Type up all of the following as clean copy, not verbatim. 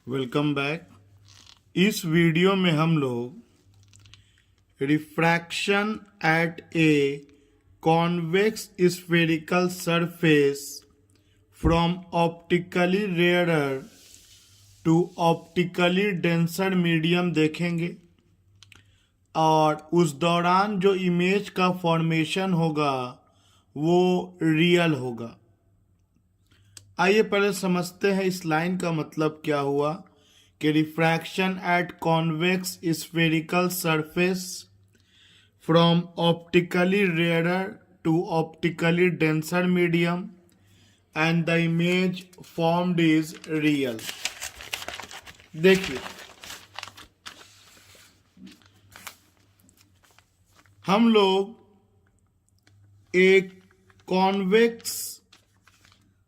Welcome back. इस video में हम लोग refraction at a convex spherical surface from optically rarer to optically denser medium देखेंगे और उस दौरान जो इमेज का फॉर्मेशन होगा वो रियल होगा। आइए पहले समझते हैं इस लाइन का मतलब क्या हुआ कि refraction at convex spherical surface from optically rarer to optically denser medium and the image formed is real. देखिए, हम लोग एक कॉन्वेक्स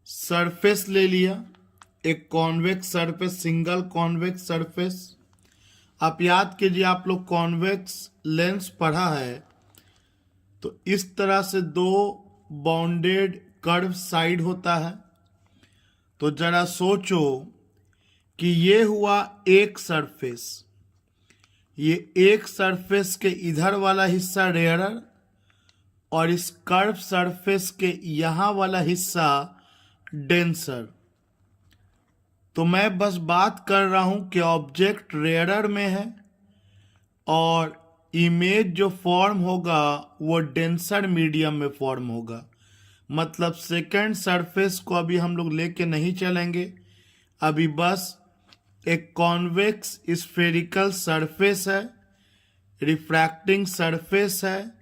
सरफेस ले लिया, एक convex surface, single convex surface. आप याद कीजिए, आप लोग कॉन्वेक्स लेंस पढ़ा है तो इस तरह से दो बाउंडेड कर्व साइड होता है। तो जरा सोचो कि ये हुआ एक सरफेस, ये एक सरफेस के इधर वाला हिस्सा रेयरर और इस कर्व सरफेस के यहाँ वाला हिस्सा डेंसर। तो मैं बस बात कर रहा हूं कि ऑब्जेक्ट रेयरर में है और इमेज जो फॉर्म होगा वो डेंसर मीडियम में फॉर्म होगा। मतलब सेकंड सरफेस को अभी हम लोग लेके नहीं चलेंगे, अभी बस एक कॉन्वेक्स स्फेरिकल सरफेस है, रिफ्रैक्टिंग सरफेस है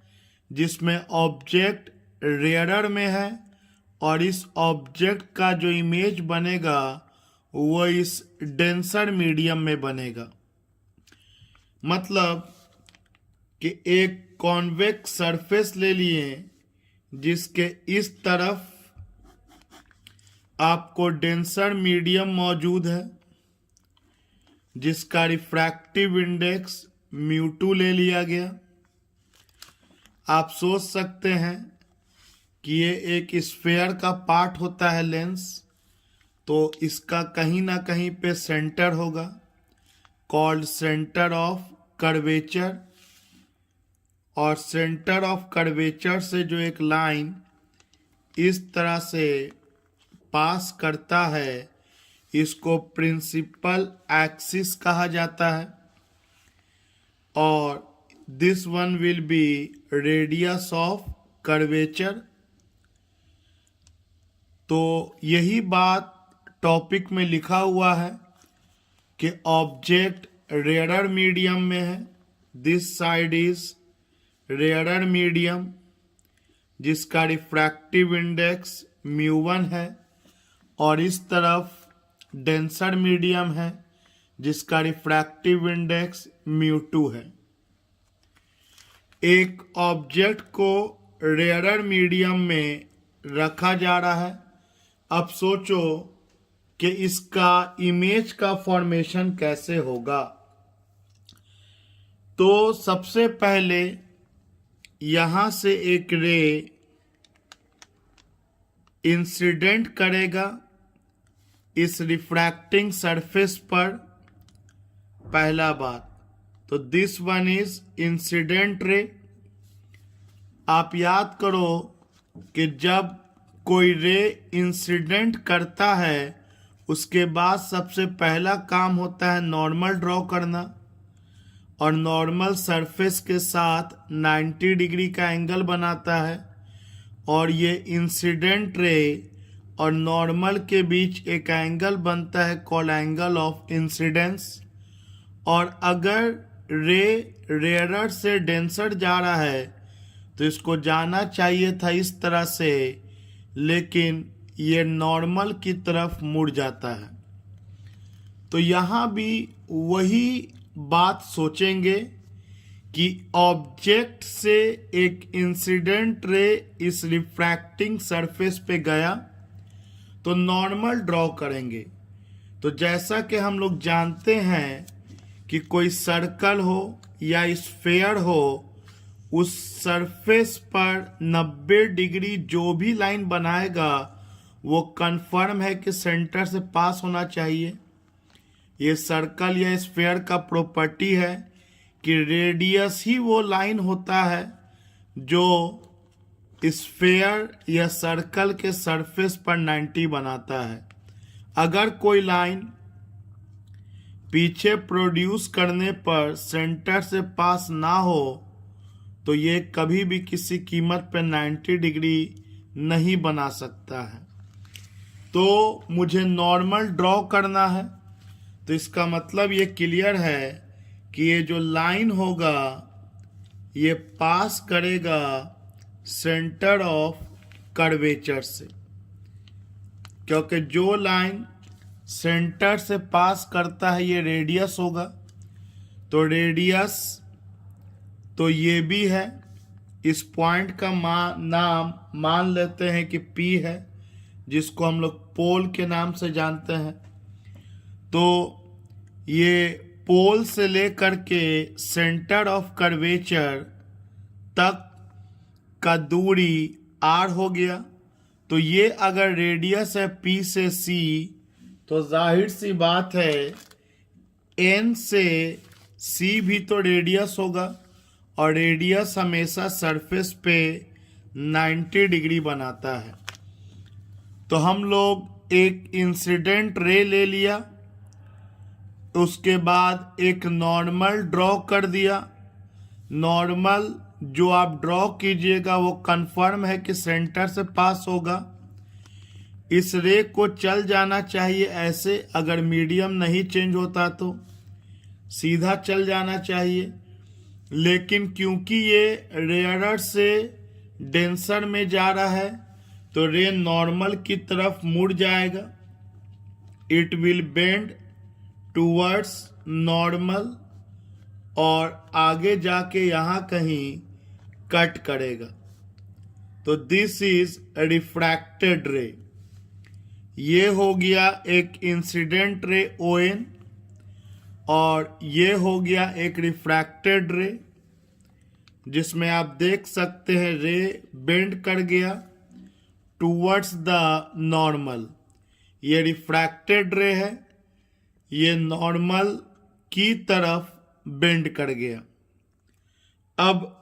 जिसमें ऑब्जेक्ट रेयरर में है और इस ऑब्जेक्ट का जो इमेज बनेगा वो इस डेंसर मीडियम में बनेगा। मतलब कि एक कॉन्वेक्स सरफेस ले लिए जिसके इस तरफ आपको डेंसर मीडियम मौजूद है जिसका रिफ्रैक्टिव इंडेक्स μ2 ले लिया गया। आप सोच सकते हैं कि ये एक स्फेयर का पार्ट होता है लेंस, तो इसका कहीं ना कहीं पे सेंटर होगा, कॉल्ड सेंटर ऑफ कर्वेचर। और सेंटर ऑफ कर्वेचर से जो एक लाइन इस तरह से पास करता है इसको प्रिंसिपल एक्सिस कहा जाता है और this one will be radius of curvature. तो यही बात टॉपिक में लिखा हुआ है कि ऑब्जेक्ट रेयरर मीडियम में है, this side is rarer medium जिसका रिफ्रैक्टिव इंडेक्स μ1 है और इस तरफ डेंसर मीडियम है जिसका रिफ्रैक्टिव इंडेक्स μ2 है। एक ऑब्जेक्ट को रेयरर मीडियम में रखा जा रहा है। अब सोचो कि इसका इमेज का फॉर्मेशन कैसे होगा। तो सबसे पहले यहां से एक रे इंसिडेंट करेगा इस रिफ्रैक्टिंग सरफेस पर, पहला बात। तो this one is incident ray. आप याद करो कि जब कोई रे इंसिडेंट करता है उसके बाद सबसे पहला काम होता है नॉर्मल ड्रॉ करना और नॉर्मल सरफेस के साथ 90 डिग्री का एंगल बनाता है और ये इंसिडेंट रे और नॉर्मल के बीच एक एंगल बनता है कॉल्ड एंगल ऑफ इंसिडेंस। और अगर रे रेयरर से डेंसर जा रहा है तो इसको जाना चाहिए था इस तरह से, लेकिन ये नॉर्मल की तरफ मुड़ जाता है। तो यहाँ भी वही बात सोचेंगे कि ऑब्जेक्ट से एक इंसिडेंट रे इस रिफ्रैक्टिंग सरफेस पे गया तो नॉर्मल ड्रॉ करेंगे। तो जैसा कि हम लोग जानते हैं कि कोई सर्कल हो या स्फेयर हो, उस सरफेस पर 90 डिग्री जो भी लाइन बनाएगा वो कंफर्म है कि सेंटर से पास होना चाहिए। ये सर्कल या स्फेयर का प्रॉपर्टी है कि रेडियस ही वो लाइन होता है जो स्फेयर या सर्कल के सरफेस पर 90 बनाता है। अगर कोई लाइन पीछे प्रोड्यूस करने पर सेंटर से पास ना हो तो ये कभी भी किसी कीमत पर 90 डिग्री नहीं बना सकता है। तो मुझे नॉर्मल ड्रॉ करना है, तो इसका मतलब ये क्लियर है कि ये जो लाइन होगा ये पास करेगा सेंटर ऑफ कर्वेचर से, क्योंकि जो लाइन सेंटर से पास करता है ये रेडियस होगा। तो रेडियस तो ये भी है, इस पॉइंट का नाम मान लेते हैं कि P है, जिसको हम लोग पोल के नाम से जानते हैं। तो ये पोल से लेकर के सेंटर ऑफ कर्वेचर तक का दूरी R हो गया। तो ये अगर रेडियस है P से C, तो जाहिर सी बात है N से C भी तो रेडियस होगा, और रेडियस हमेशा सरफेस पे 90 डिग्री बनाता है। तो हम लोग एक इंसिडेंट रे ले लिया, उसके बाद एक नॉर्मल ड्रॉ कर दिया। नॉर्मल जो आप ड्रॉ कीजिएगा वो कंफर्म है कि सेंटर से पास होगा। इस रे को चल जाना चाहिए ऐसे, अगर मीडियम नहीं चेंज होता तो सीधा चल जाना चाहिए, लेकिन क्योंकि ये रेयरर से डेंसर में जा रहा है तो रे नॉर्मल की तरफ मुड़ जाएगा। It will bend towards normal और आगे जाके यहाँ कहीं कट करेगा। तो दिस इज रिफ्रैक्टेड रे। ये हो गया एक इंसिडेंट रे ON, और ये हो गया एक रिफ्रैक्टेड रे, जिसमें आप देख सकते हैं रे बेंड कर गया टूवर्ड्स द नॉर्मल। ये रिफ्रैक्टेड रे है, ये नॉर्मल की तरफ बेंड कर गया। अब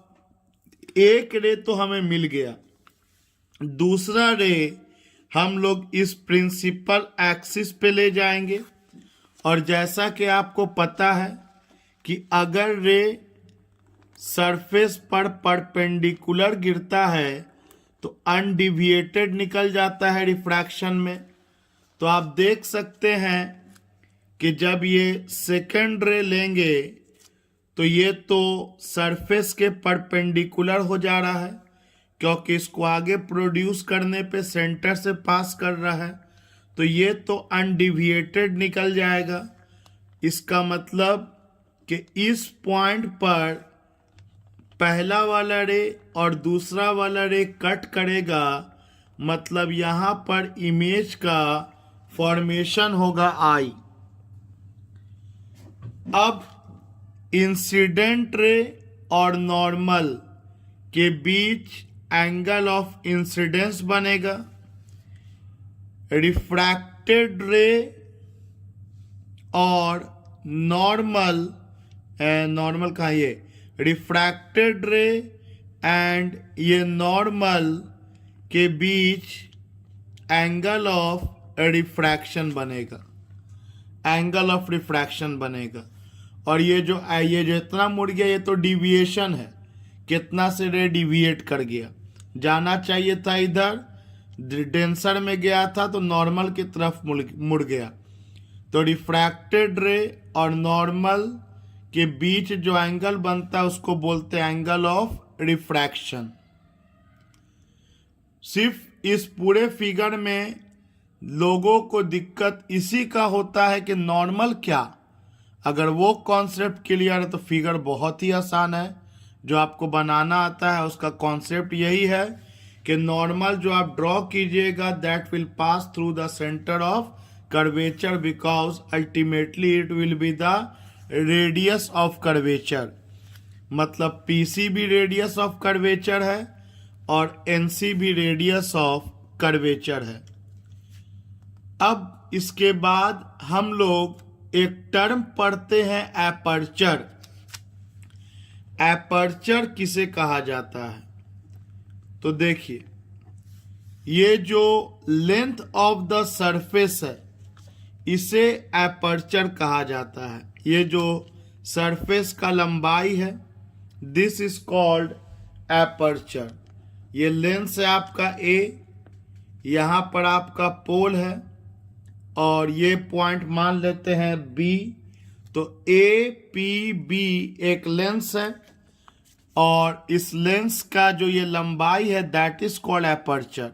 एक रे तो हमें मिल गया, दूसरा रे हम लोग इस प्रिंसिपल एक्सिस पे ले जाएंगे। और जैसा कि आपको पता है कि अगर रे सरफेस पर परपेंडिकुलर गिरता है तो अनडिविएटेड निकल जाता है रिफ्रैक्शन में। तो आप देख सकते हैं कि जब ये सेकेंड रे लेंगे तो ये तो सरफेस के परपेंडिकुलर हो जा रहा है, क्योंकि इसको आगे प्रोड्यूस करने पे सेंटर से पास कर रहा है। तो ये तो अनडिविएटेड निकल जाएगा। इसका मतलब कि इस पॉइंट पर पहला वाला रे और दूसरा वाला रे कट करेगा, मतलब यहाँ पर इमेज का फॉर्मेशन होगा I। अब इंसिडेंट रे और नॉर्मल के बीच एंगल ऑफ इंसिडेंस बनेगा। रिफ्रैक्टेड रे और नॉर्मल का ये रिफ्रैक्टेड रे एंड ये नॉर्मल के बीच एंगल ऑफ रिफ्रैक्शन बनेगा, एंगल ऑफ रिफ्रैक्शन बनेगा। और ये जो इतना मुड़ गया ये तो डिविएशन है, कितना से रे डिविएट कर गया। जाना चाहिए था इधर, डेंसर में गया था तो नॉर्मल की तरफ मुड़ गया। तो रिफ्रैक्टेड रे और नॉर्मल के बीच जो एंगल बनता है उसको बोलते हैं एंगल ऑफ रिफ्रैक्शन। सिर्फ इस पूरे फिगर में लोगों को दिक्कत इसी का होता है कि नॉर्मल क्या। अगर वो कॉन्सेप्ट क्लियर है तो फिगर बहुत ही आसान है। जो आपको बनाना आता है उसका कॉन्सेप्ट यही है कि नॉर्मल जो आप ड्रॉ कीजिएगा that will pass through the centre of curvature, because ultimately it will be the radius of curvature. मतलब PC भी रेडियस ऑफ कर्वेचर है और NC भी रेडियस ऑफ कर्वेचर है। अब इसके बाद हम लोग एक टर्म पढ़ते हैं एपर्चर। एपर्चर किसे कहा जाता है? तो देखिए, ये जो लेंथ ऑफ द सरफेस है इसे एपर्चर कहा जाता है। ये जो सरफेस का लंबाई है दिस इज कॉल्ड एपर्चर। ये लेंस है आपका ए, यहाँ पर आपका पोल है और ये पॉइंट मान लेते हैं बी। तो ए पी बी एक लेंस है और इस लेंस का जो ये लंबाई है दैट इज कॉल्ड एपर्चर।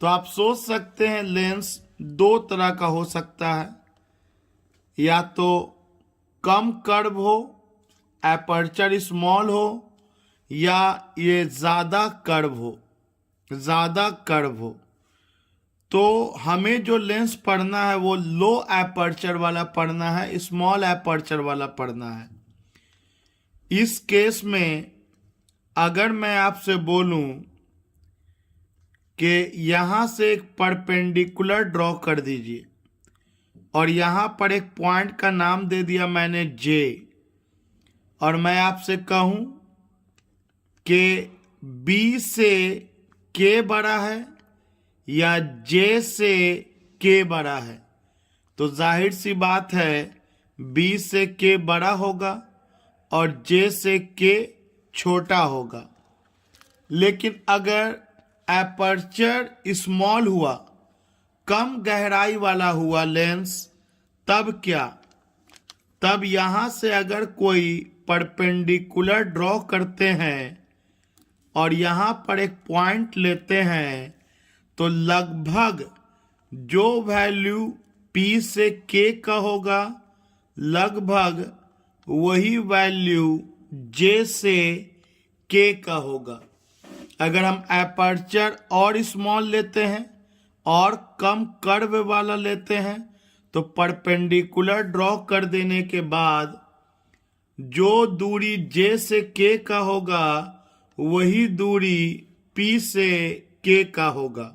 तो आप सोच सकते हैं लेंस दो तरह का हो सकता है, या तो कम कर्व हो, एपर्चर स्मॉल हो, या ये ज्यादा कर्व हो। तो हमें जो लेंस पढ़ना है वो लो एपर्चर वाला पढ़ना है, स्मॉल एपर्चर वाला पढ़ना है। इस केस में अगर मैं आपसे बोलूं कि यहां से एक परपेंडिकुलर ड्रॉ कर दीजिए और यहां पर एक पॉइंट का नाम दे दिया मैंने जे, और मैं आपसे कहूं कि बी से के बड़ा है या जे से के बड़ा है, तो जाहिर सी बात है बी से के बड़ा होगा और जे से के छोटा होगा। लेकिन अगर एपर्चर स्मॉल हुआ, कम गहराई वाला हुआ लेंस, तब क्या? तब यहां से अगर कोई परपेंडिकुलर ड्रॉ करते हैं और यहां पर एक पॉइंट लेते हैं तो लगभग जो वैल्यू P से K का होगा लगभग वही वैल्यू J से K का होगा। अगर हम एपर्चर और स्मॉल लेते हैं और कम कर्व वाला लेते हैं तो परपेंडिकुलर ड्रॉ कर देने के बाद जो दूरी J से K का होगा वही दूरी P से K का होगा।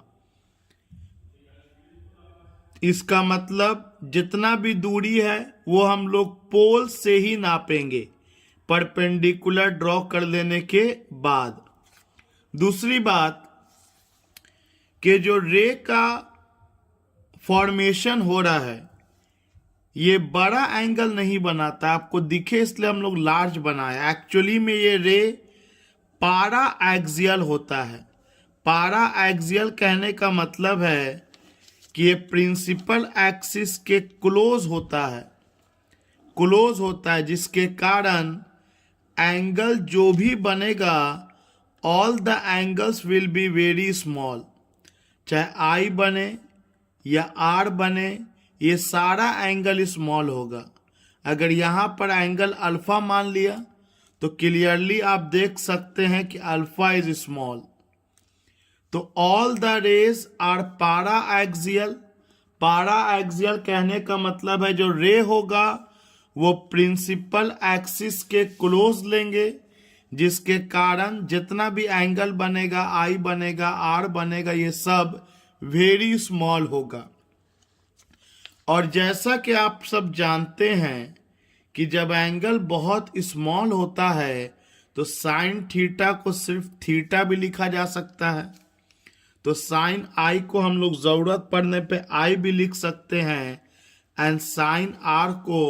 इसका मतलब जितना भी दूरी है वो हम लोग पोल से ही नापेंगे परपेंडिकुलर ड्रॉ कर लेने के बाद। दूसरी बात कि जो रे का फॉर्मेशन हो रहा है ये बड़ा एंगल नहीं बनाता, आपको दिखे इसलिए हम लोग लार्ज बनाया। एक्चुअली में ये रे पारा एक्सियल होता है। पारा एक्सियल कहने का मतलब है कि ये प्रिंसिपल एक्सिस के क्लोज होता है जिसके कारण एंगल जो भी बनेगा all the angles will be very small. चाहे आई बने या आर बने, ये सारा एंगल स्मॉल होगा। अगर यहाँ पर एंगल अल्फा मान लिया तो क्लियरली आप देख सकते हैं कि अल्फा इज स्मॉल। तो ऑल द रेज आर पारा एक्सियल। पारा एक्सियल कहने का मतलब है जो रे होगा वो प्रिंसिपल एक्सिस के क्लोज लेंगे जिसके कारण जितना भी एंगल बनेगा, आई बनेगा, आर बनेगा, ये सब वेरी स्मॉल होगा। और जैसा कि आप सब जानते हैं कि जब एंगल बहुत स्मॉल होता है तो साइन थीटा को सिर्फ थीटा भी लिखा जा सकता है। तो साइन आई को हम लोग जरूरत पड़ने पे आई भी लिख सकते हैं एंड साइन आर को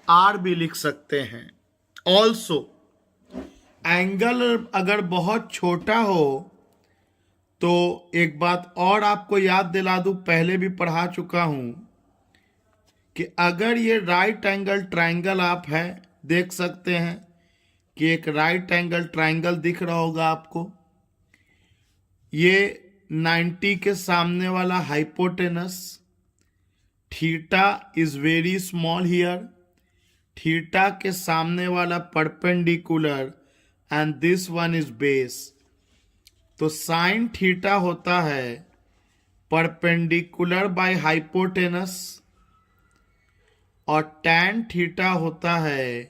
आर भी लिख सकते हैं। ऑल्सो एंगल अगर बहुत छोटा हो तो एक बात और आपको याद दिला दूं, पहले भी पढ़ा चुका हूं कि अगर ये राइट एंगल ट्रायंगल आप है, देख सकते हैं कि एक राइट एंगल ट्रायंगल दिख रहा होगा आपको। ये 90 के सामने वाला hypotenuse, theta is very small here, theta के सामने वाला perpendicular and this one is base. तो साइन थीटा होता है परपेंडिकुलर बाय हाइपोटेनस और टैन थीटा होता है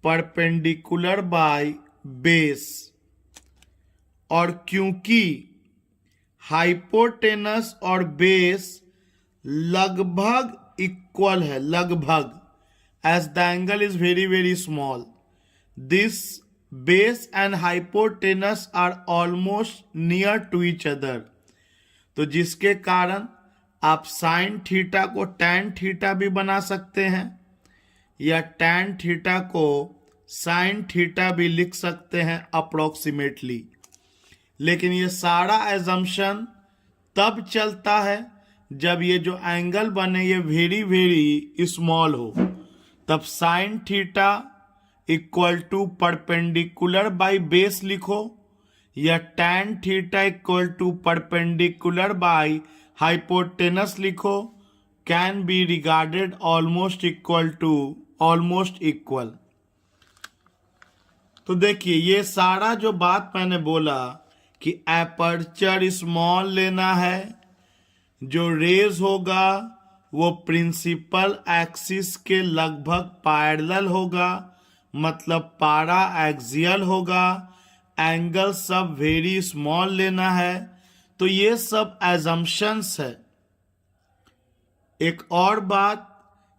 परपेंडिकुलर बाय बेस। और क्योंकि हाइपोटेनस और बेस लगभग इक्वल है लगभग, as the angle is very very small, this base and hypotenuse are almost near to each other. तो जिसके कारण आप साइन थीटा को टैन थीटा भी बना सकते हैं या टैन थीटा को साइन थीटा भी लिख सकते हैं अप्रोक्सीमेटली। लेकिन ये सारा एजम्पशन तब चलता है जब ये जो एंगल बने ये वेरी वेरी स्मॉल हो, तब sine theta equal to perpendicular by base लिखो या tan theta equal to perpendicular by hypotenuse लिखो, can be regarded almost equal to almost equal. तो देखिए ये सारा जो बात मैंने बोला कि एपर्चर स्मॉल लेना है, जो रेज होगा वो प्रिंसिपल एक्सिस के लगभग पैरेलल होगा, मतलब पारा एक्सियल होगा, एंगल सब वेरी स्मॉल लेना है। तो ये सब एजम्पशंस है। एक और बात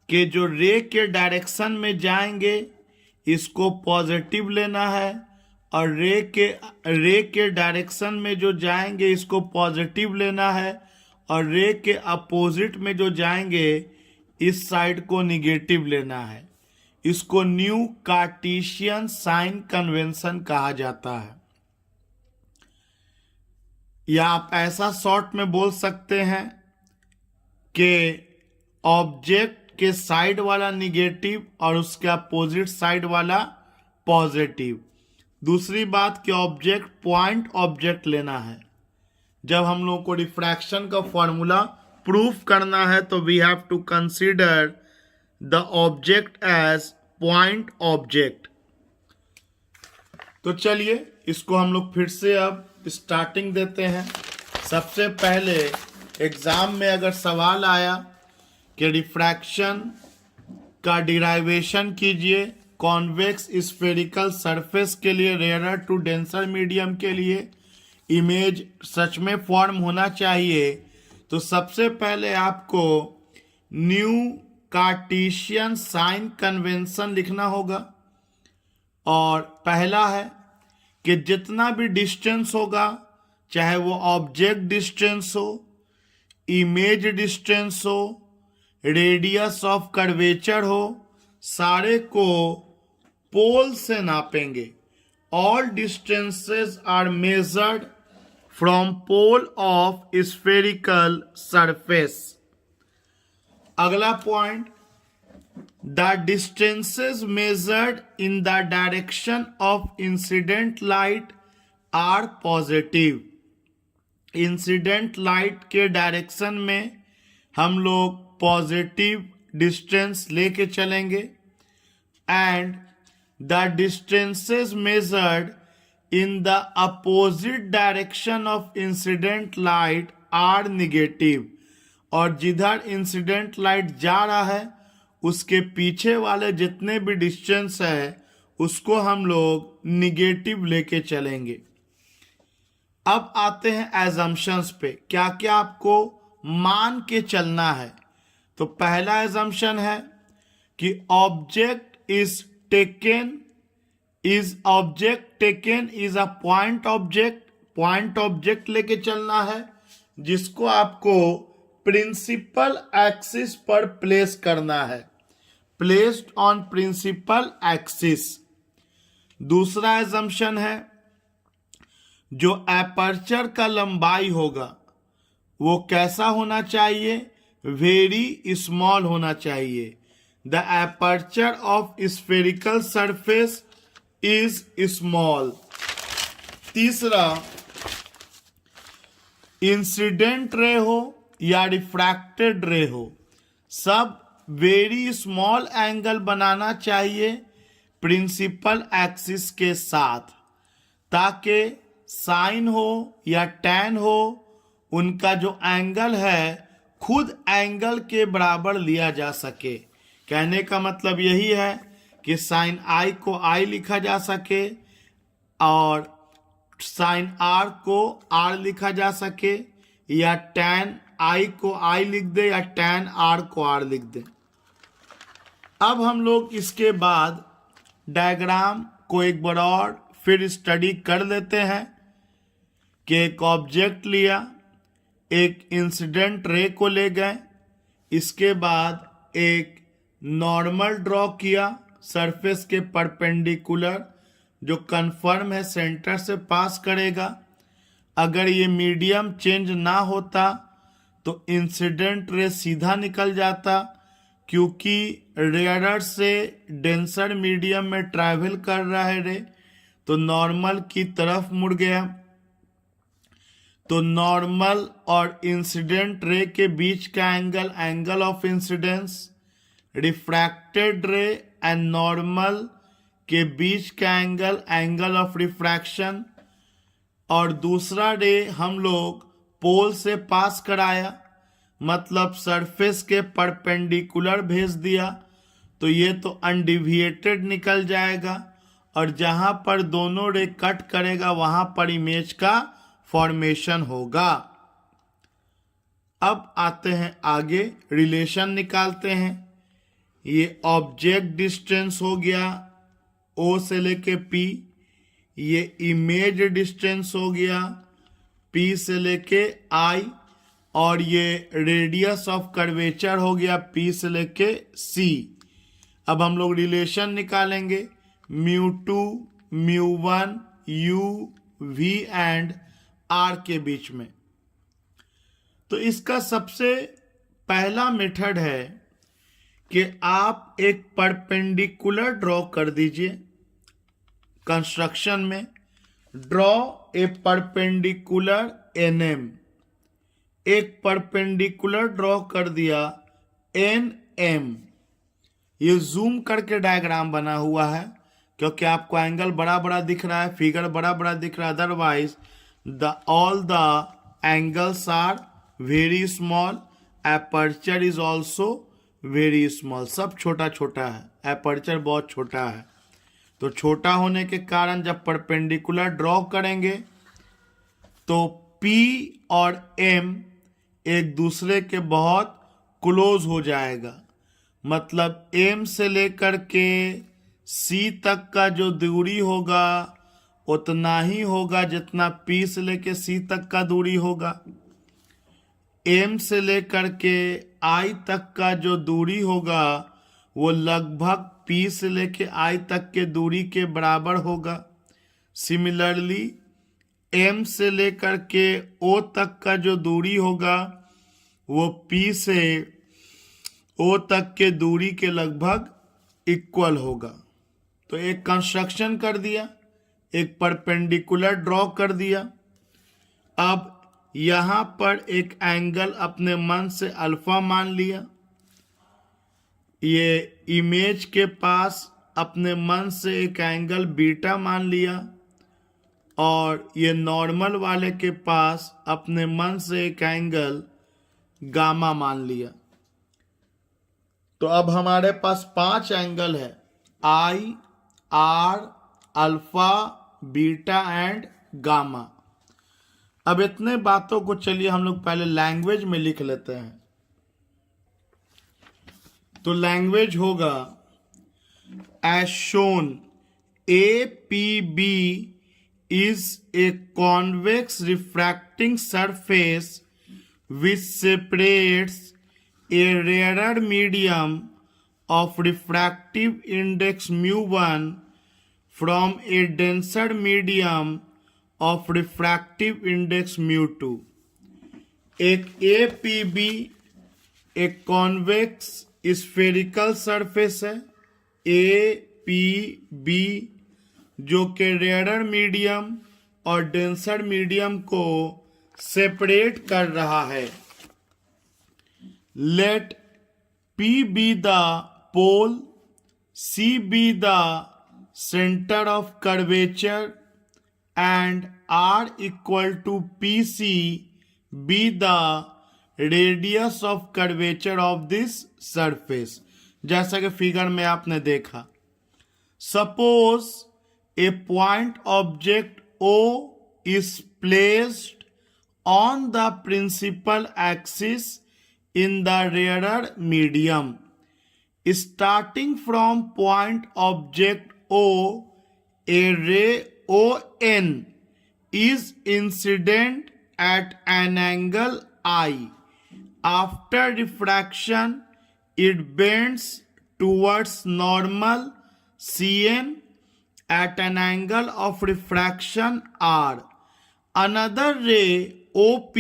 कि जो रे के डायरेक्शन में जाएंगे इसको पॉजिटिव लेना है, और रे के डायरेक्शन में जो जाएंगे इसको पॉजिटिव लेना है, और रे के अपोजिट में जो जाएंगे इस साइड को निगेटिव लेना है। इसको न्यू कार्टेशियन साइन कन्वेंशन कहा जाता है। या आप ऐसा शॉर्ट में बोल सकते हैं कि ऑब्जेक्ट के साइड वाला निगेटिव और उसके अपोजिट साइड वाला पॉजिटिव। दूसरी बात कि ऑब्जेक्ट पॉइंट ऑब्जेक्ट लेना है। जब हम लोग को रिफ्रैक्शन का फॉर्मूला प्रूफ करना है तो we have to consider the object as point object. तो चलिए इसको हम लोग फिर से अब स्टार्टिंग देते हैं। सबसे पहले एग्जाम में अगर सवाल आया कि रिफ्रैक्शन का डिराइवेशन कीजिए कॉन्वेक्स स्फेरिकल सरफेस के लिए रेयर टू डेंसर मीडियम के लिए, इमेज सच में फॉर्म होना चाहिए, तो सबसे पहले आपको न्यू कार्टेशियन साइन कन्वेंशन लिखना होगा। और पहला है कि जितना भी डिस्टेंस होगा, चाहे वो ऑब्जेक्ट डिस्टेंस हो, इमेज डिस्टेंस हो, रेडियस ऑफ कर्वेचर हो, सारे को पोल से नापेंगे। All distances are measured from pole of spherical surface. अगला point, the distances measured in the direction of incident light are positive। Incident light के direction में हम लोग पॉजिटिव डिस्टेंस लेके चलेंगे। And the distances measured in the opposite direction of incident light are negative. और जिधर incident light जा रहा है उसके पीछे वाले जितने भी डिस्टेंस है उसको हम लोग निगेटिव लेके चलेंगे। अब आते हैं एजम्पशंस पे, क्या क्या आपको मान के चलना है। तो पहला एजम्पशन है कि object taken is a point object लेके चलना है, जिसको आपको प्रिंसिपल एक्सिस पर प्लेस करना है, प्लेस्ड ऑन प्रिंसिपल एक्सिस। दूसरा एजम्पशन है जो एपर्चर का लंबाई होगा वो कैसा होना चाहिए, वेरी स्मॉल होना चाहिए। The aperture of spherical surface is small. तीसरा, इंसिडेंट रे हो या रिफ्रैक्टेड रे हो, सब वेरी स्मॉल एंगल बनाना चाहिए प्रिंसिपल एक्सिस के साथ, ताकि साइन हो या टैन हो उनका जो एंगल है खुद एंगल के बराबर लिया जा सके। कहने का मतलब यही है कि साइन आई को आई लिखा जा सके और साइन आर को आर लिखा जा सके, या टैन आई को आई लिख दे या tan r को r लिख दे। अब हम लोग इसके बाद डायग्राम को एक बार और फिर स्टडी कर लेते हैं कि एक ऑब्जेक्ट लिया, एक इंसिडेंट रे को ले गए, इसके बाद एक नॉर्मल ड्रॉ किया सरफेस के परपेंडिकुलर जो कन्फर्म है सेंटर से पास करेगा। अगर ये मीडियम चेंज ना होता तो इंसिडेंट रे सीधा निकल जाता, क्योंकि रेयर से डेंसर मीडियम में ट्रैवल कर रहा है रे, तो नॉर्मल की तरफ मुड़ गया। तो नॉर्मल और इंसिडेंट रे के बीच का angle, angle of incidence, refracted रे एंड नॉर्मल के बीच का एंगल, एंगल ऑफ रिफ्रैक्शन। और दूसरा रे हम लोग पोल से पास कराया, मतलब सरफेस के परपेंडिकुलर भेज दिया, तो ये तो अनडिविएटेड निकल जाएगा और जहां पर दोनों रे कट करेगा वहां पर इमेज का फॉर्मेशन होगा। अब आते हैं आगे, रिलेशन निकालते हैं। ये ऑब्जेक्ट डिस्टेंस हो गया O से लेके P, ये इमेज डिस्टेंस हो गया P से लेके I, और ये रेडियस ऑफ कर्वेचर हो गया P से लेके C। अब हम लोग रिलेशन निकालेंगे μ2, μ1, U, V एंड R के बीच में। तो इसका सबसे पहला मेथड है कि आप एक परपेंडिकुलर ड्रॉ कर दीजिए। कंस्ट्रक्शन में ड्रॉ ए परपेंडिकुलर NM, एक परपेंडिकुलर ड्रॉ कर दिया NM। ये जूम करके डायग्राम बना हुआ है क्योंकि आपको एंगल बड़ा बड़ा दिख रहा है, फिगर बड़ा बड़ा दिख रहा है, otherwise all the angles are very small, aperture is also very small, सब छोटा छोटा है, एपर्चर बहुत छोटा है। तो छोटा होने के कारण जब परपेंडिकुलर ड्रॉ करेंगे तो P और M एक दूसरे के बहुत क्लोज हो जाएगा, मतलब M से लेकर के C तक का जो दूरी होगा उतना ही होगा जितना P से लेकर C तक का दूरी होगा। M से लेकर के I तक का जो दूरी होगा वो लगभग P से लेके I तक के दूरी के बराबर होगा। सिमिलरली M से लेकर के O तक का जो दूरी होगा वो P से O तक के दूरी के लगभग इक्वल होगा। तो एक कंस्ट्रक्शन कर दिया, एक परपेंडिकुलर ड्रॉ कर दिया। अब यहां पर एक एंगल अपने मन से अल्फा मान लिया, ये इमेज के पास अपने मन से एक एंगल बीटा मान लिया, और ये नॉर्मल वाले के पास अपने मन से एक एंगल गामा मान लिया। तो अब हमारे पास 5 एंगल है, I, R, alpha, beta and gamma. अब इतने बातों को चलिए हम लोग पहले लैंग्वेज में लिख लेते हैं। तो लैंग्वेज होगा as shown APB is a convex refracting surface which separates a rarer medium of refractive index mu1 from a denser medium of refractive index mu2। एक APB एक कॉन्वेक्स स्फेरिकल सरफेस है APB, जो कि rare medium और denser medium को separate कर रहा है। Let P be the pole, C be the center of curvature and R equal to PC be the radius of curvature of this surface। जैसा कि फिगर में आपने देखा, suppose a point object O is placed on the principal axis in the rarer medium. Starting from point object O, a ray ON is incident at an angle I. After diffraction, it bends towards normal CN at an angle of refraction R. Another ray OP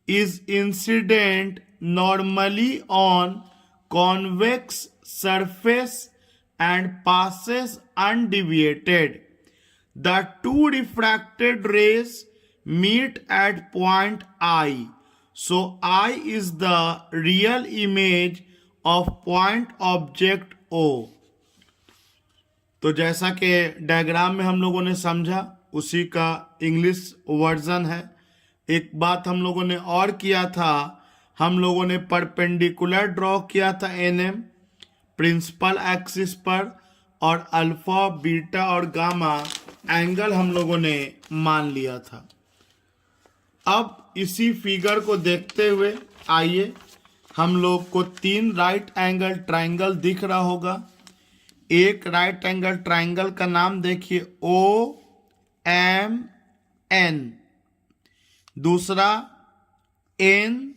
is incident normally on convex surface and passes undeviated. The two refracted rays meet at point I. So I is the real image of point object O. तो जैसा कि diagram में हम लोगों ने समझा उसी का इंग्लिश वर्जन है। एक बात हम लोगों ने और किया था, हम लोगों ने परपेंडिकुलर ड्रॉ किया था एनएम प्रिंसिपल एक्सिस पर, और अल्फा बीटा और गामा एंगल हम लोगों ने मान लिया था। अब इसी फिगर को देखते हुए आइए, हम लोग को 3 राइट एंगल ट्राइंगल दिख रहा होगा। एक राइट एंगल ट्राइंगल का नाम देखिए OMN, दूसरा NMC,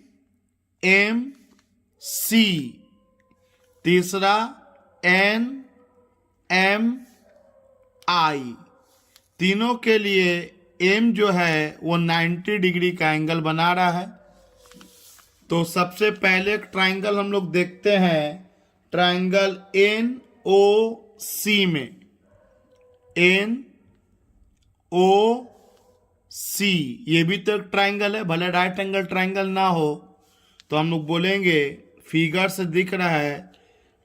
तीसरा NMI। तीनों के लिए एम जो है वो 90 डिग्री का एंगल बना रहा है। तो सबसे पहले एक ट्राइंगल हम लोग देखते हैं, ट्राइंगल NOC में। NOC ये भी तो एक ट्राइंगल है, भले राइट एंगल ट्राइंगल ना हो तो हम लोग बोलेंगे, फिगर से दिख रहा है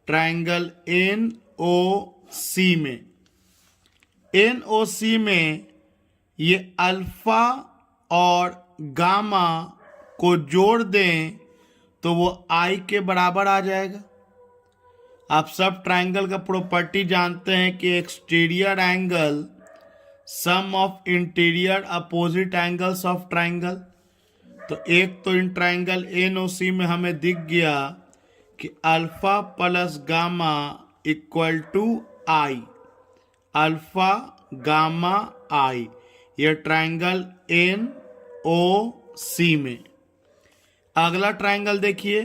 ट्राइंगल NOC में। NOC में ये अल्फा और गामा को जोड़ दें तो वो आई के बराबर आ जाएगा। आप सब ट्राइंगल का प्रॉपर्टी जानते हैं कि exterior angle sum of interior opposite angles of triangle. तो एक तो इन ट्राइंगल NOC में हमें दिख गया कि alpha plus gamma equal to I, alpha gamma I, ये ट्राइंगल NOC में। अगला ट्राइंगल देखिए,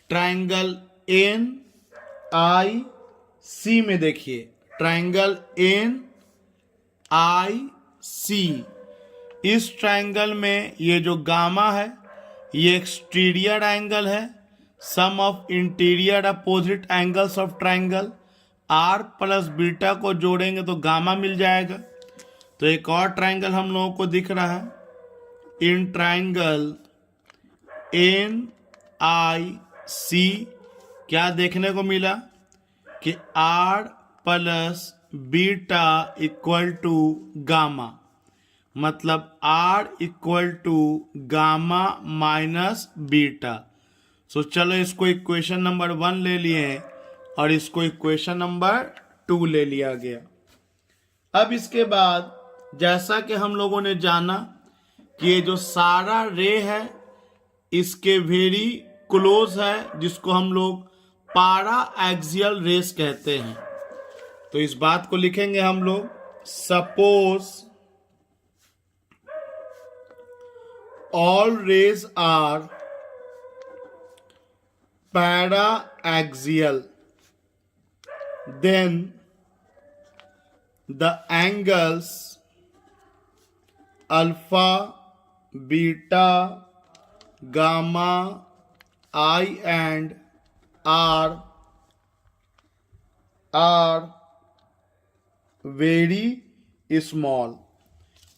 ट्राइंगल NIC में देखिए, ट्राइंगल NIC। इस ट्राइंगल में ये जो गामा है ये एक्सटीरियर एंगल है, sum of interior opposite angles of triangle. R plus beta को जोड़ेंगे तो गामा मिल जाएगा। तो एक और ट्राइंगल हम लोगों को दिख रहा है, इन ट्राइंगल NIC क्या देखने को मिला कि R plus beta equal to gamma, मतलब R equal to gamma minus beta. So चलो इसको इक्वेशन नंबर 1 ले लिए और इसको इक्वेशन नंबर 2 ले लिया गया। अब इसके बाद जैसा कि हम लोगों ने जाना कि ये जो सारा रे है इसके वेरी क्लोज है, जिसको हम लोग पारा एक्सियल रेस कहते हैं। तो इस बात को लिखेंगे हम लोग, suppose all rays are paraxial, then the angles alpha, beta, gamma, I and R are very small।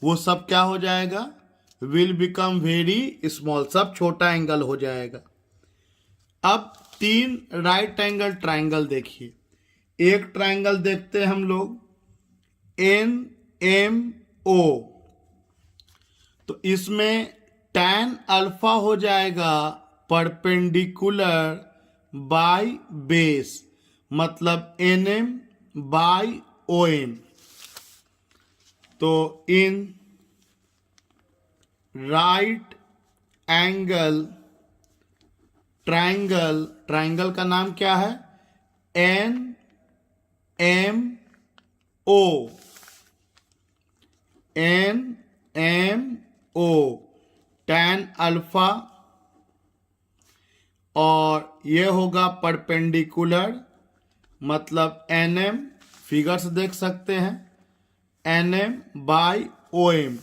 वो सब क्या हो जाएगा, will become very small, सब छोटा एंगल हो जाएगा। अब 3 राइट एंगल ट्राइंगल देखिए। एक ट्राइंगल देखते हैं हम लोग NMO, तो इसमें tan अल्फा हो जाएगा परपेंडिकुलर बाय बेस, मतलब NM बाय OM। तो in right angle triangle, triangle का नाम क्या है? NMO, NMO, tan अल्फा, और ये होगा परपेंडिकुलर, मतलब NM, फिगर्स देख सकते हैं, NM by OM,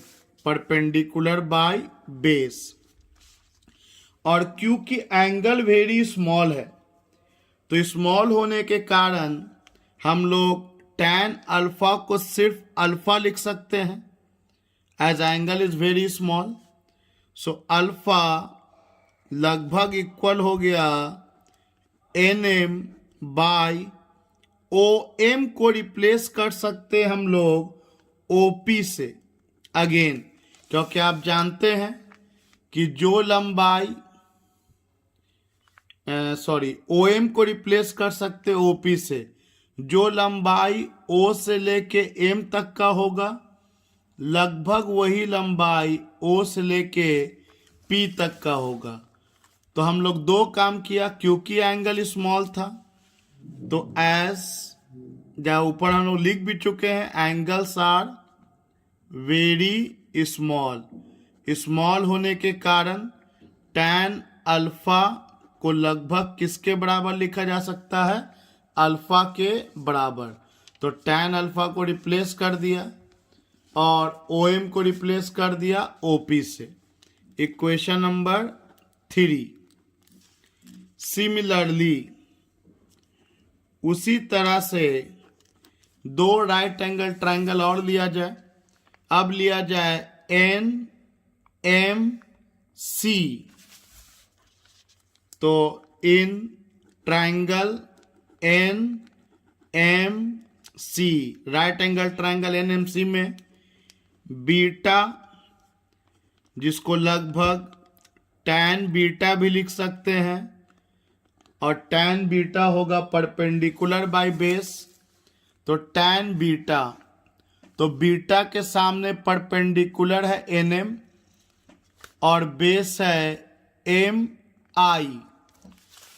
perpendicular by base. और क्योंकि एंगल वेरी स्मॉल है, तो स्मॉल होने के कारण हम लोग tan अल्फा को सिर्फ अल्फा लिख सकते हैं, as angle is very small. So alpha लगभग इक्वल हो गया NM बाई OM, को रिप्लेस कर सकते हैं हम लोग OP से अगेन, क्योंकि आप जानते हैं कि जो लंबाई OM को रिप्लेस कर सकते OP से, जो लंबाई O से लेके M तक का होगा, लगभग वही लंबाई O से लेके P तक का होगा। तो हम लोग दो काम किया, क्योंकि एंगल स्मॉल था, तो एज जहाँ ऊपर हम लोग लिख भी चुके हैं, angles are very small. Small होने के कारण tan अल्फा को लगभग किसके बराबर लिखा जा सकता है? अल्फा के बराबर। तो tan अल्फा को रिप्लेस कर दिया और OM को रिप्लेस कर दिया OP से। Equation number 3। सिमिलरली, उसी तरह से दो राइट एंगल ट्रायंगल और लिया जाए। अब लिया जाए NMC। तो in triangle NMC, right angle triangle NMC में बीटा, जिसको लगभग tan बीटा भी लिख सकते हैं, और tan बीटा होगा परपेंडिकुलर बाय बेस। तो tan बीटा, तो बीटा के सामने परपेंडिकुलर है NM और बेस है MI,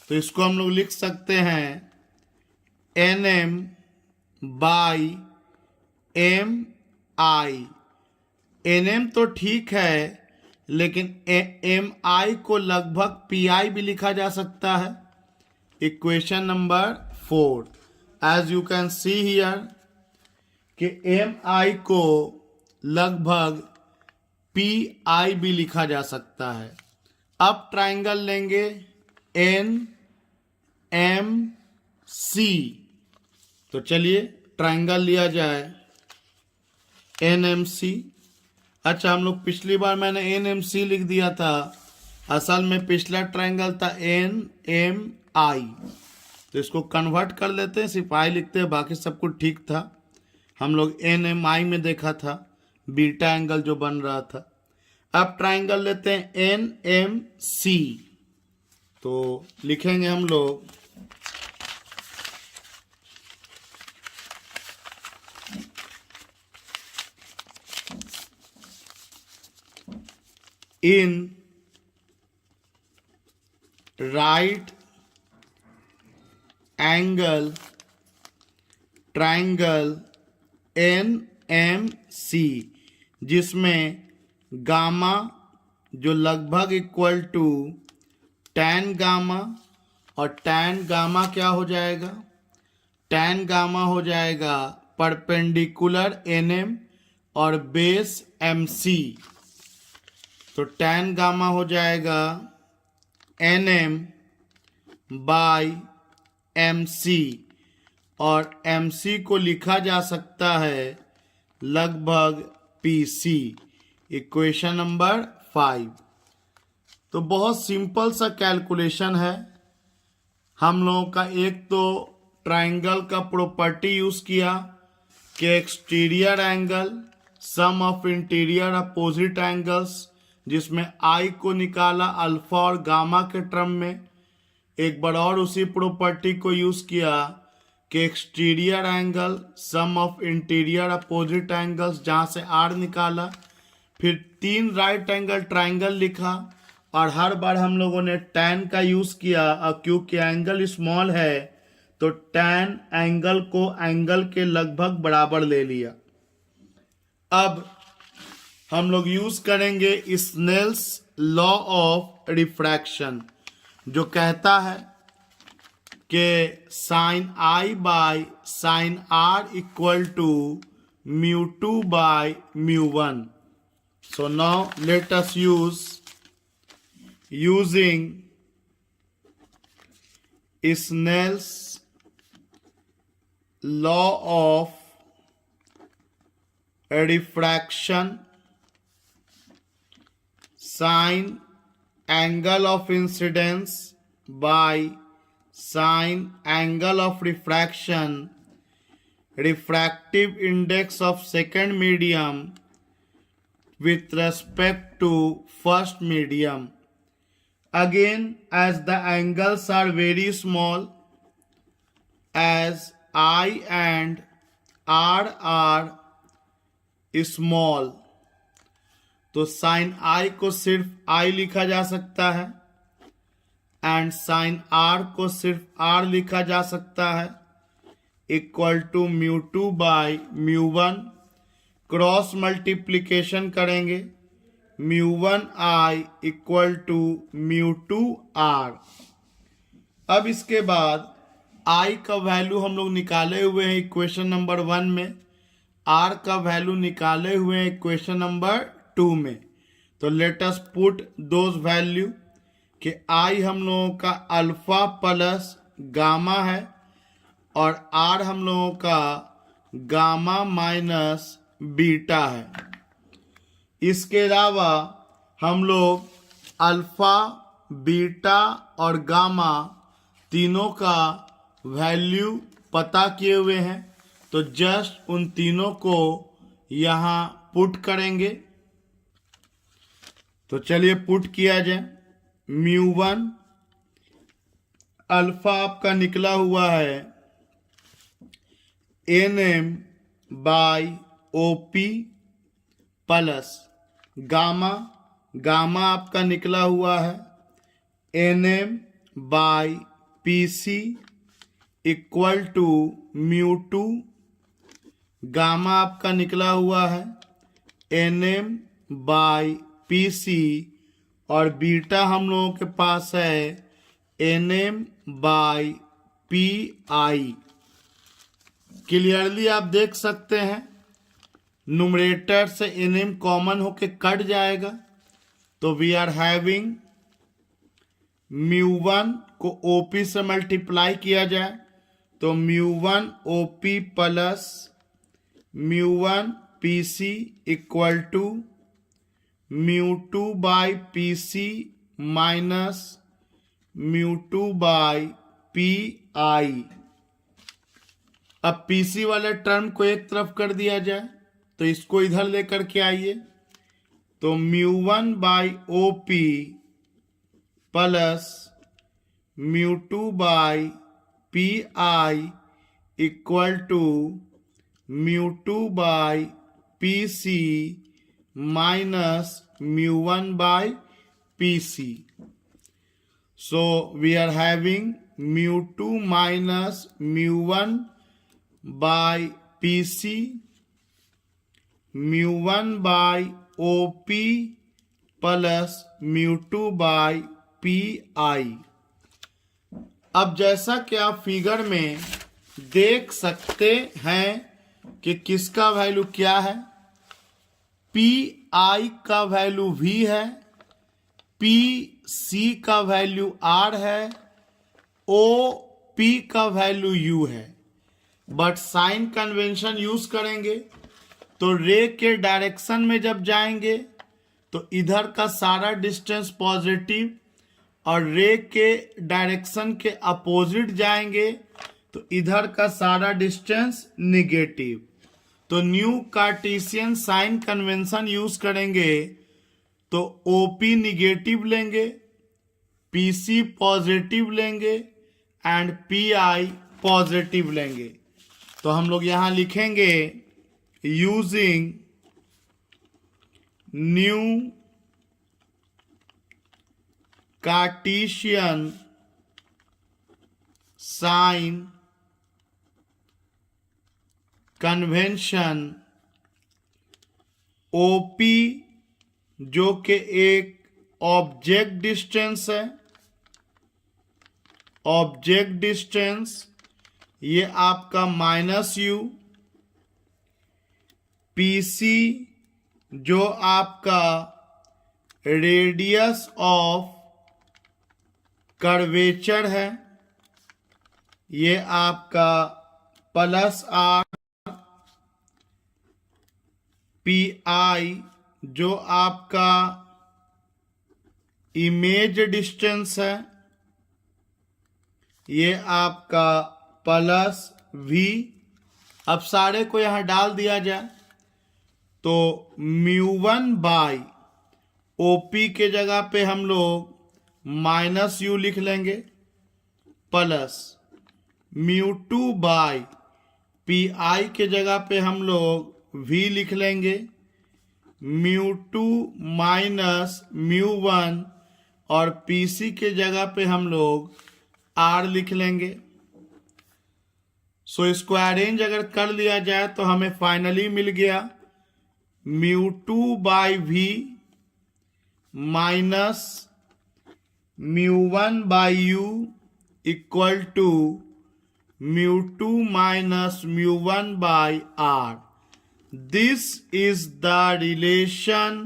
तो इसको हम लोग लिख सकते हैं NM बाई MI। NM तो ठीक है, लेकिन MI को लगभग PI भी लिखा जा सकता है। Equation number 4, as you can see here कि MI को लगभग PI भी लिखा जा सकता है। अब ट्रायंगल लेंगे NMC। तो चलिए ट्रायंगल लिया जाए NMC। अच्छा, हम लोग पिछली बार मैंने NMC लिख दिया था, असल में पिछला ट्रायंगल था NMI। तो इसको कन्वर्ट कर लेते हैं, सिर्फ I लिखते हैं, बाकी सब कुछ ठीक था। हम लोग NMI में देखा था बीटा एंगल जो बन रहा था। अब ट्रायंगल लेते हैं NMC। तो लिखेंगे हम लोग in right angle triangle NMC, जिसमें गामा जो लगभग इक्वल टू tan गामा, और tan गामा क्या हो जाएगा? tan गामा हो जाएगा परपेंडिकुलर NM और बेस MC। तो tan गामा हो जाएगा NM बाई MC, और MC को लिखा जा सकता है लगभग PC। Equation number 5। तो बहुत सिंपल सा कैलकुलेशन है हम लोगों का। एक तो ट्रायंगल का प्रॉपर्टी यूज किया कि exterior angle sum of interior opposite angles, जिसमें I को निकाला अल्फा और गामा के टर्म में। एक बार और उसी प्रॉपर्टी को यूज किया कि exterior angle sum of interior opposite angles, जहां से R निकाला फिर 3 राइट एंगल ट्राइंगल लिखा, और हर बार हम लोगों ने tan का यूज किया, और क्योंकि एंगल स्मॉल है तो tan एंगल को एंगल के लगभग बराबर ले लिया। अब हम लोग यूज करेंगे स्नेल्स लॉ ऑफ रिफ्रैक्शन, जो कहता है कि sine I by sine R equal to mu two by mu one. So now let us using Snell's law of diffraction, sine angle of incidence by sine angle of refraction, refractive index of second medium with respect to first medium. Again, as the angles are very small, as I and R are small, तो sign I को सिर्फ I लिखा जा सकता है and sign R को सिर्फ R लिखा जा सकता है, equal to mu two by mu one. Cross multiplication करेंगे, mu one I equal to mu two R. अब इसके बाद आई का वैल्यू हम लोग निकाले हुए हैं इक्वेशन नंबर 1 में, आर का वैल्यू निकाले हुए हैं इक्वेशन नंबर 2 में। तो let us put those value कि आई हम लोगों का अल्फा प्लस गामा है और आर हम लोगों का गामा माइनस बीटा है। इसके अलावा हम लोग अल्फा, बीटा और गामा तीनों का वैल्यू पता किए हुए हैं, तो जस्ट उन तीनों को यहाँ पुट करेंगे। तो चलिए पुट किया जाए। म्यू वन अल्फा आपका निकला हुआ है NM by OP plus gamma, gamma आपका निकला हुआ है NM by PC equal to mu two, gamma आपका निकला हुआ है NM बाई PC, और बीटा हम लोगों के पास है NM बाई PI। क्लियरली आप देख सकते हैं नुमरेटर से NM कॉमन होके कट जाएगा, तो we are having mu one को OP से मल्टीप्लाई किया जाए तो mu one OP plus mu one PC equal to mu two by PC minus mu two by PI। अब PC वाले टर्म को एक तरफ कर दिया जाए तो इसको इधर लेकर के आइए, तो mu one by OP plus mu two by PI equal to mu two by PC minus mu one by PC। So we are having mu two minus mu one by PC, mu one by OP plus mu two by PI। अब जैसा कि आप figure में देख सकते हैं कि किसका वैल्यू क्या है, PI का वैल्यू V है, PC का वैल्यू R है, OP का वैल्यू U है। बट साइन कन्वेंशन यूज करेंगे तो रे के डायरेक्शन में जब जाएंगे तो इधर का सारा डिस्टेंस पॉजिटिव और रे के डायरेक्शन के अपोजिट जाएंगे तो इधर का सारा डिस्टेंस निगेटिव। तो new Cartesian sign convention use करेंगे तो OP निगेटिव लेंगे, PC पॉजिटिव लेंगे एंड PI पॉजिटिव लेंगे। तो हम लोग यहां लिखेंगे using new Cartesian sign convention OP जो कि एक ऑब्जेक्ट डिस्टेंस है, ऑब्जेक्ट डिस्टेंस ये आपका -u, पीसी जो आपका रेडियस ऑफ कर्वेचर है, ये आपका +r, पी जो आपका इमेज डिस्टेंस है, ये आपका +v। अब सारे को यहां डाल दिया जाए तो μ1 बाई ओपी के जगह पे हम लोग -u लिख लेंगे, प्लस μ2 बाई पी के जगह पे हम लोग v लिख लेंगे, μ2 माइनस μ1 और pc के जगह पे हम लोग r लिख लेंगे। सो इसको अरेंज अगर कर लिया जाए तो हमें फाइनली मिल गया μ2 by v minus μ1 by u equal to μ2 minus μ1 by r। This is the relation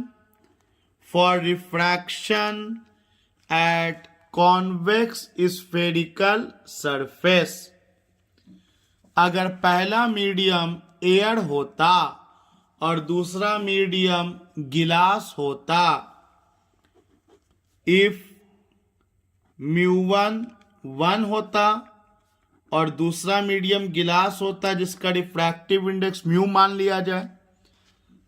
for refraction at convex spherical surface। अगर पहला मीडियम एयर होता और दूसरा मीडियम गिलास होता, इफ μ1 1 होता और दूसरा मीडियम गिलास होता जिसका रिफ्रैक्टिव इंडेक्स म्यू मान लिया जाए,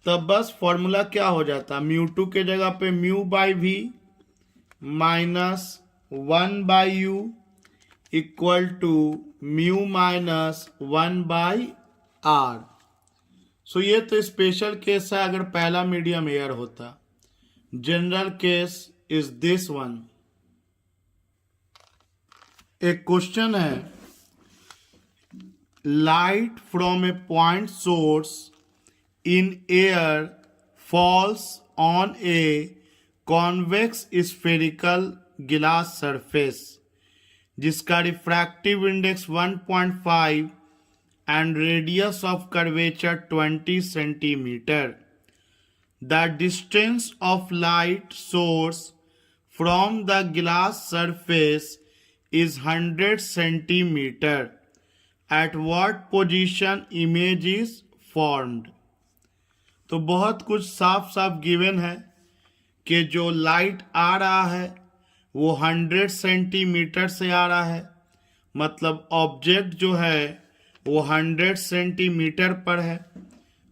तब बस फॉर्मूला क्या हो जाता, μ2 के जगह पे mu by V minus 1 by U equal to mu minus 1 by R. So ये तो स्पेशल केस है अगर पहला मीडियम एयर होता। General case is this one. एक क्वेश्चन है, light from a point source in air falls on a convex spherical glass surface जिसका refractive index 1.5 and radius of curvature 20 centimeter. The distance of light source from the glass surface is 100 centimeter. At what position image is formed? तो बहुत कुछ साफ साफ given है कि जो light आ रहा है वो 100 सेंटीमीटर से आ रहा है, मतलब ऑब्जेक्ट जो है वो 100 सेंटीमीटर पर है।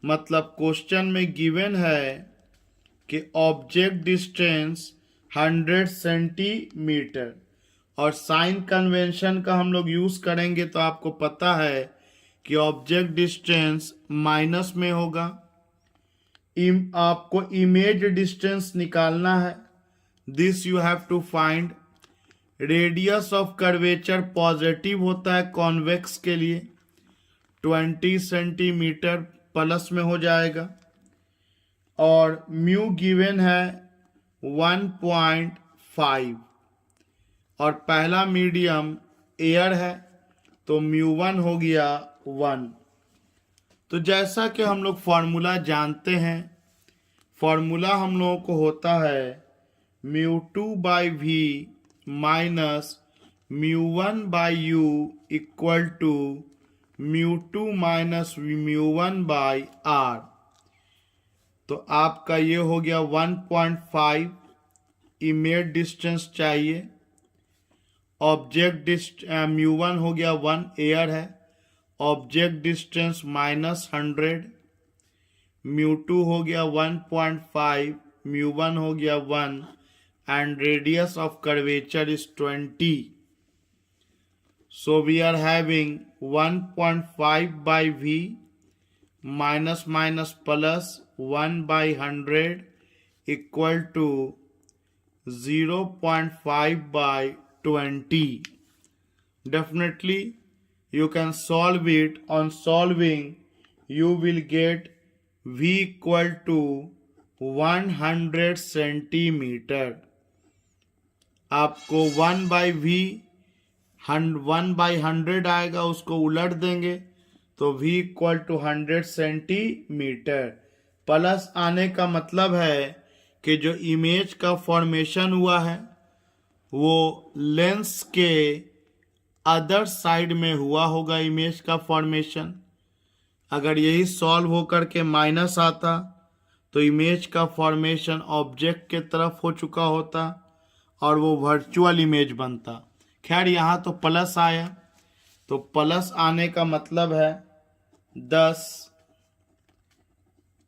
मतलब क्वेश्चन में गिवन है कि ऑब्जेक्ट डिस्टेंस 100 सेंटीमीटर, और साइन कन्वेंशन का हम लोग यूज करेंगे तो आपको पता है कि ऑब्जेक्ट डिस्टेंस माइनस में होगा। आपको इमेज डिस्टेंस निकालना है। This you have to find. Radius of curvature positive होता है कॉन्वेक्स के लिए, 20 सेंटीमीटर प्लस में हो जाएगा, और म्यू गिवन है 1.5 और पहला मीडियम एयर है तो μ1 हो गया 1। तो जैसा कि हम लोग फॉर्मूला जानते हैं, फॉर्मूला हम लोगों को होता है μ2 by V minus μ1 by U equal to μ2 minus μ1 by R. तो आपका ये हो गया 1.5 इमेज डिस्टेंस चाहिए, ऑब्जेक्ट μ1 हो गया 1 एयर है, ऑब्जेक्ट डिस्टेंस -100, μ2 हो गया 1.5, μ1 हो गया 1 and radius of curvature is 20. So we are having 1.5 by v minus minus plus 1 by 100 equal to 0.5 by 20. Definitely you can solve it. On solving you will get V equal to 100 centimetre. आपको 1/100 आएगा, उसको उलट देंगे तो V equal to 100 centimetre. Plus आने का मतलब है कि जो इमेज का फॉर्मेशन हुआ है वो लेंस के अदर साइड में हुआ होगा. इमेज का फॉर्मेशन अगर यही सॉल्व होकर के माइनस आता तो इमेज का फॉर्मेशन ऑब्जेक्ट के तरफ हो चुका होता और वो वर्चुअल इमेज बनता. खैर यहाँ तो प्लस आया, तो प्लस आने का मतलब है 10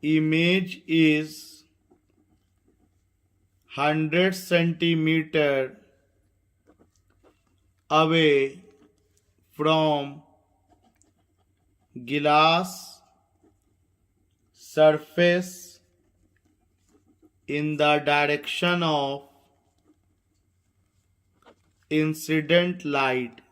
image is 100 centimetre away from glass surface in the direction of incident light.